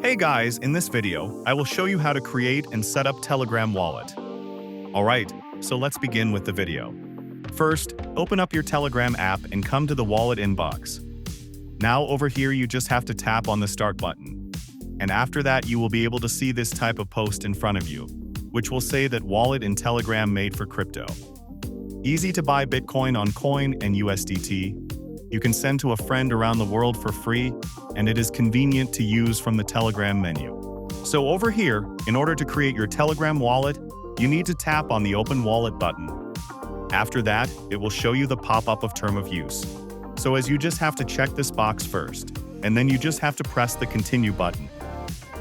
Hey guys, in this video, I will show you how to create and set up Telegram wallet. Alright, so let's begin with the video. First, open up your Telegram app and come to the wallet inbox. Now over here you just have to tap on the start button. And after that you will be able to see this type of post in front of you, which will say that wallet in Telegram made for crypto. Easy to buy Bitcoin on Coin and USDT. You can send to a friend around the world for free, and it is convenient to use from the Telegram menu. So over here, in order to create your Telegram wallet, you need to tap on the Open Wallet button. After that, it will show you the pop-up of term of use. So as you just have to check this box first, and then you just have to press the Continue button.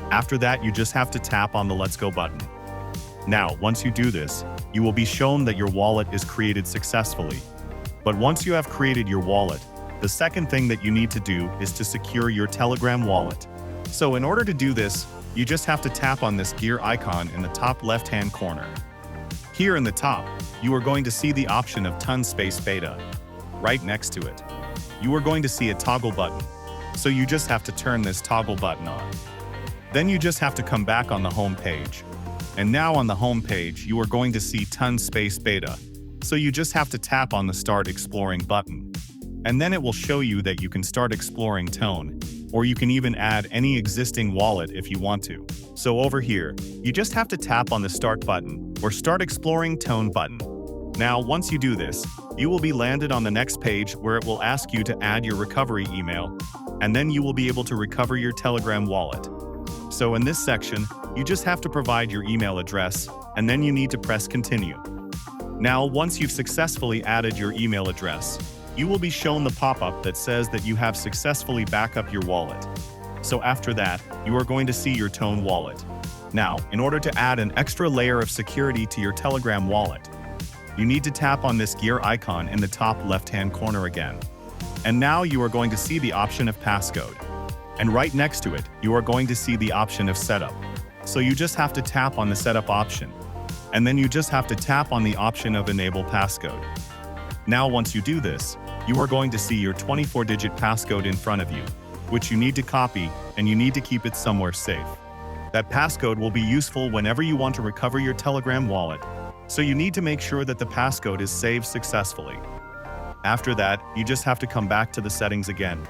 After that, you just have to tap on the Let's Go button. Now, once you do this, you will be shown that your wallet is created successfully. But once you have created your wallet, the second thing that you need to do is to secure your Telegram wallet. So in order to do this, you just have to tap on this gear icon in the top left-hand corner. Here in the top, you are going to see the option of ton space beta. Right next to it, you are going to see a toggle button. So you just have to turn this toggle button on. Then you just have to come back on the home page. And now on the home page, you are going to see ton space beta. So you just have to tap on the Start Exploring button. And then it will show you that you can start exploring Tone, or you can even add any existing wallet if you want to. So over here, you just have to tap on the Start button or Start Exploring Tone button. Now, once you do this, you will be landed on the next page where it will ask you to add your recovery email, and then you will be able to recover your Telegram wallet. So in this section, you just have to provide your email address, and then you need to press Continue. Now, once you've successfully added your email address, you will be shown the pop-up that says that you have successfully backed up your wallet. So after that, you are going to see your Tone wallet. Now, in order to add an extra layer of security to your Telegram wallet, you need to tap on this gear icon in the top left-hand corner again. And now you are going to see the option of passcode. And right next to it, you are going to see the option of setup. So you just have to tap on the setup option. And then you just have to tap on the option of enable passcode. Now once you do this, you are going to see your 24-digit passcode in front of you, which you need to copy and you need to keep it somewhere safe. That passcode will be useful whenever you want to recover your Telegram wallet, so you need to make sure that the passcode is saved successfully. After that, you just have to come back to the settings again.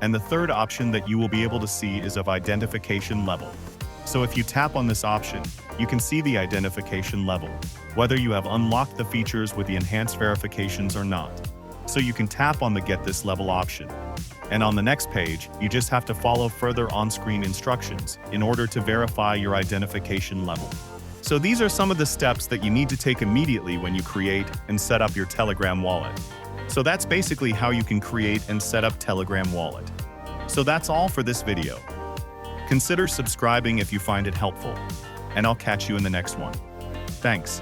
And the third option that you will be able to see is of identification level. So if you tap on this option, you can see the identification level, whether you have unlocked the features with the enhanced verifications or not. So you can tap on the Get This Level option. And on the next page, you just have to follow further on-screen instructions in order to verify your identification level. So these are some of the steps that you need to take immediately when you create and set up your Telegram wallet. So that's basically how you can create and set up Telegram wallet. So that's all for this video. Consider subscribing if you find it helpful, and I'll catch you in the next one. Thanks.